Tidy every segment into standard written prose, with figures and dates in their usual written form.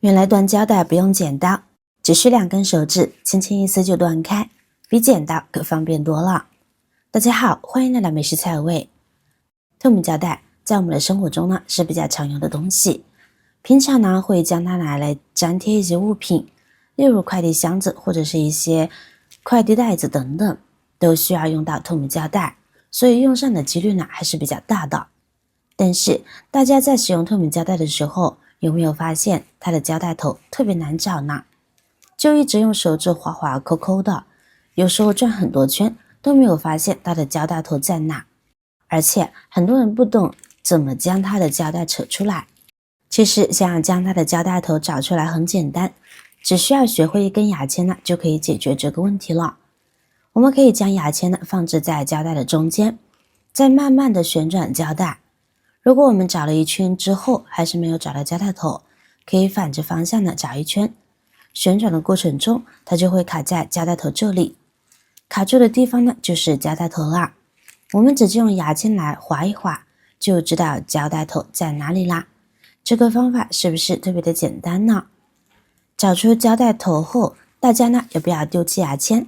原来断胶带不用剪刀，只需2根手指轻轻一撕就断开，比剪刀可方便多了。大家好，欢迎来到美食菜味。透明胶带在我们的生活中呢是比较常用的东西，平常呢会将它拿来粘贴一些物品，例如快递箱子或者是一些快递袋子等等，都需要用到透明胶带，所以用上的几率呢还是比较大的。但是大家在使用透明胶带的时候，有没有发现它的胶带头特别难找呢？就一直用手指划划抠抠的，有时候转很多圈都没有发现它的胶带头在哪。而且很多人不懂怎么将它的胶带扯出来。其实想要将它的胶带头找出来很简单，只需要学会一根牙签呢就可以解决这个问题了。我们可以将牙签呢放置在胶带的中间，再慢慢的旋转胶带。如果我们找了一圈之后还是没有找到胶带头，可以反着方向的找一圈，旋转的过程中它就会卡在胶带头这里，卡住的地方呢就是胶带头啦。我们直接用牙签来划一划，就知道胶带头在哪里啦。这个方法是不是特别的简单呢？找出胶带头后，大家呢也不要丢弃牙签。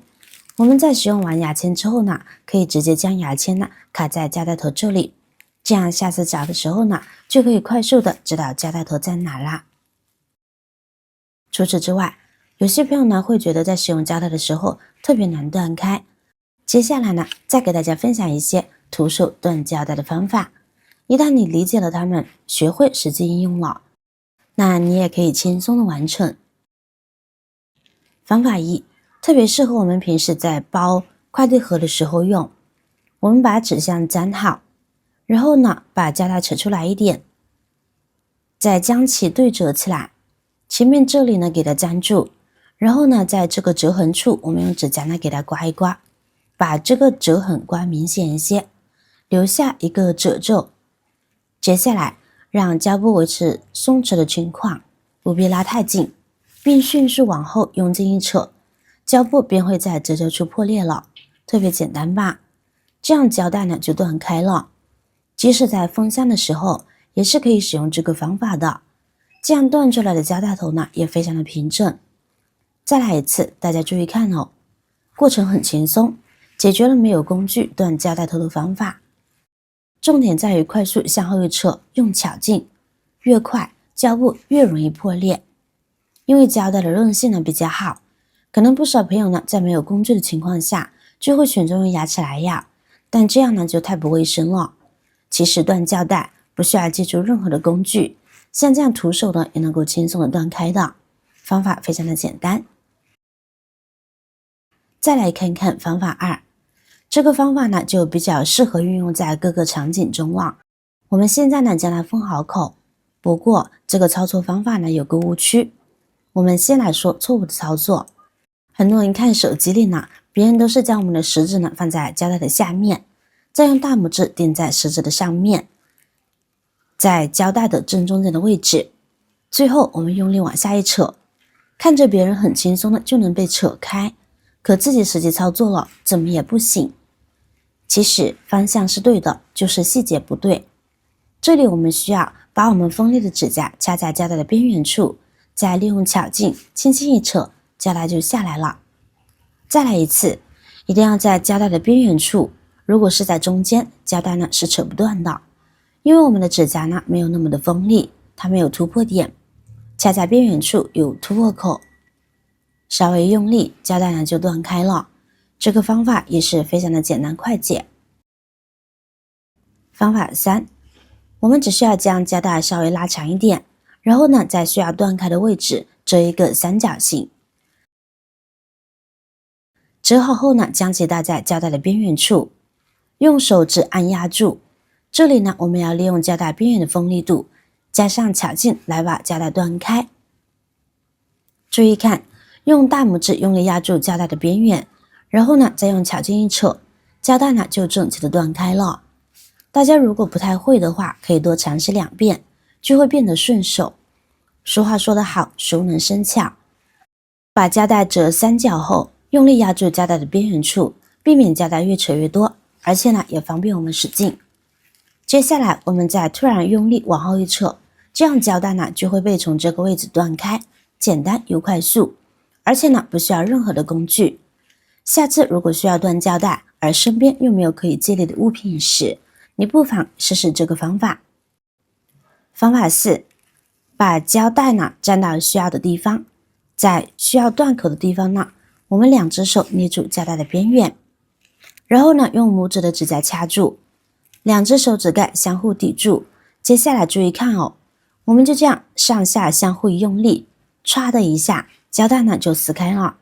我们在使用完牙签之后呢，可以直接将牙签呢卡在胶带头这里，这样下次找的时候呢，就可以快速的知道胶带头在哪啦。除此之外，有些朋友呢会觉得在使用胶带的时候特别难断开。接下来呢，再给大家分享一些徒手断胶带的方法。一旦你理解了它们，学会实际应用了，那你也可以轻松的完成。方法1，特别适合我们平时在包快递盒的时候用。我们把纸箱粘好，然后呢，把胶带扯出来一点，再将其对折起来，前面这里呢给它粘住，然后呢，在这个折痕处，我们用指甲呢给它刮一刮，把这个折痕刮明显一些，留下一个褶皱。接下来，让胶布维持松弛的情况，不必拉太紧，并迅速往后用劲一扯，胶布便会在褶皱处破裂了。特别简单吧？这样胶带呢就断开了。即使在封箱的时候，也是可以使用这个方法的。这样断出来的胶带头呢也非常的平整。再来一次，大家注意看哦，过程很轻松，解决了没有工具断胶带头的方法。重点在于快速向后一扯，用巧劲，越快胶布越容易破裂。因为胶带的韧性呢比较好，可能不少朋友呢在没有工具的情况下，就会选择用牙齿来咬，但这样呢就太不卫生了。其实断胶带不需要借助任何的工具，像这样徒手呢也能够轻松的断开的，方法非常的简单。再来看看方法2，这个方法呢就比较适合运用在各个场景中了。我们现在呢将它封好口，不过这个操作方法呢有个误区。我们先来说错误的操作。很多人看手机里呢，别人都是将我们的食指呢放在胶带的下面，再用大拇指顶在食指的上面，在胶带的正中间的位置，最后我们用力往下一扯，看着别人很轻松的就能被扯开，可自己实际操作了怎么也不行。其实方向是对的，就是细节不对。这里我们需要把我们锋利的指甲插在胶带的边缘处，再利用巧劲轻轻一扯，胶带就下来了。再来一次，一定要在胶带的边缘处，如果是在中间，胶带呢是扯不断的，因为我们的指甲呢没有那么的锋利，它没有突破点，恰在边缘处有突破口，稍微用力，胶带呢就断开了。这个方法也是非常的简单快捷。方法3，我们只需要将胶带稍微拉长一点，然后呢，在需要断开的位置折一个三角形。折好后呢，将其搭在胶带的边缘处，用手指按压住。这里呢，我们要利用胶带边缘的锋利度，加上巧劲来把胶带断开。注意看，用大拇指用力压住胶带的边缘，然后呢，再用巧劲一扯，胶带呢就整齐的断开了。大家如果不太会的话，可以多尝试2遍，就会变得顺手。俗话说得好，熟能生巧。把胶带折三角后，用力压住胶带的边缘处，避免胶带越扯越多，而且呢也方便我们使劲。接下来我们再突然用力往后一扯，这样胶带呢就会被从这个位置断开，简单又快速，而且呢不需要任何的工具。下次如果需要断胶带，而身边又没有可以借力的物品时，你不妨试试这个方法。方法4，把胶带呢粘到需要的地方，在需要断口的地方呢，我们2只手捏住胶带的边缘，然后呢用拇指的指甲掐住，2只手指盖相互抵住。接下来注意看哦，我们就这样上下相互用力，唰的一下，胶带呢就撕开了。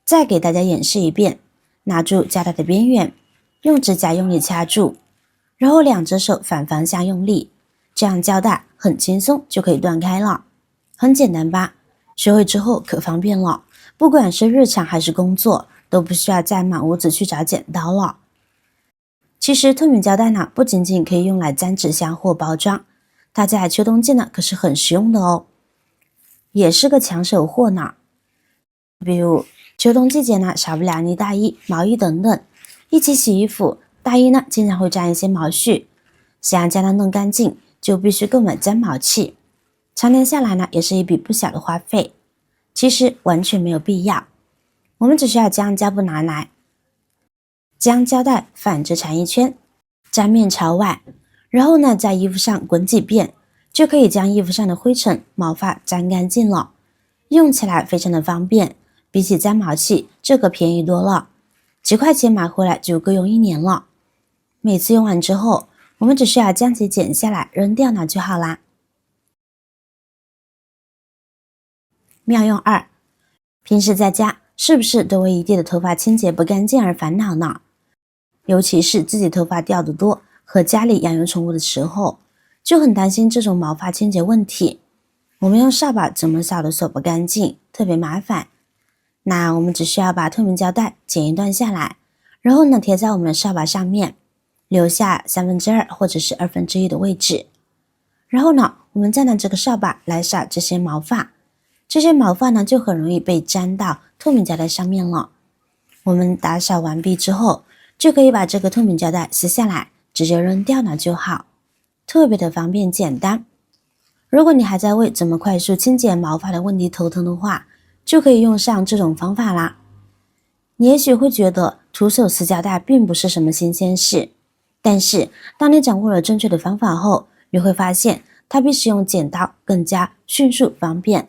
再给大家演示一遍，拿住胶带的边缘，用指甲用力掐住，然后2只手反方向用力，这样胶带很轻松就可以断开了。很简单吧？学会之后可方便了，不管是日常还是工作，都不需要再满屋子去找剪刀了。其实透明胶带呢，不仅仅可以用来粘纸箱或包装，它在秋冬季呢可是很实用的哦，也是个抢手货呢。比如秋冬季节呢，少不了呢大衣、毛衣等等，一起洗衣服，大衣呢经常会沾一些毛絮，想要将它弄干净，就必须购买粘毛器，常年下来呢，也是一笔不小的花费。其实完全没有必要，我们只需要将胶布拿来，将胶带反着缠一圈，粘面朝外，然后呢在衣服上滚几遍，就可以将衣服上的灰尘、毛发粘干净了。用起来非常的方便，比起粘毛器这个便宜多了，几块钱买回来就够用1年了。每次用完之后，我们只需要将其剪下来扔掉呢就好啦。妙用2，平时在家是不是都为一地的头发清洁不干净而烦恼呢？尤其是自己头发掉得多和家里养有宠物的时候，就很担心这种毛发清洁问题。我们用扫把怎么扫都扫不干净，特别麻烦。那我们只需要把透明胶带剪一段下来，然后呢贴在我们的扫把上面，留下2/3或者是1/2的位置。然后呢，我们再拿这个扫把来扫这些毛发，这些毛发呢就很容易被粘到透明胶带上面了。我们打扫完毕之后，就可以把这个透明胶带撕下来，直接扔掉了就好，特别的方便简单。如果你还在为怎么快速清洁毛发的问题头疼的话，就可以用上这种方法啦。你也许会觉得徒手撕胶带并不是什么新鲜事，但是当你掌握了正确的方法后，你会发现它比使用剪刀更加迅速方便。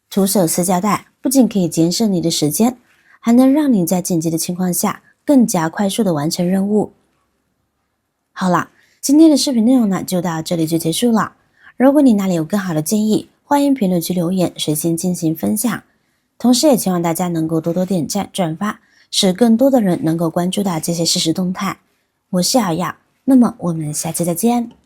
徒手撕胶带不仅可以节省你的时间，还能让你在紧急的情况下更加快速的完成任务。好了，今天的视频内容呢就到这里就结束了。如果你那里有更好的建议，欢迎评论区留言，随心进行分享。同时也希望大家能够多多点赞转发，使更多的人能够关注到这些实时动态。我是瑶瑶，那么我们下期再见。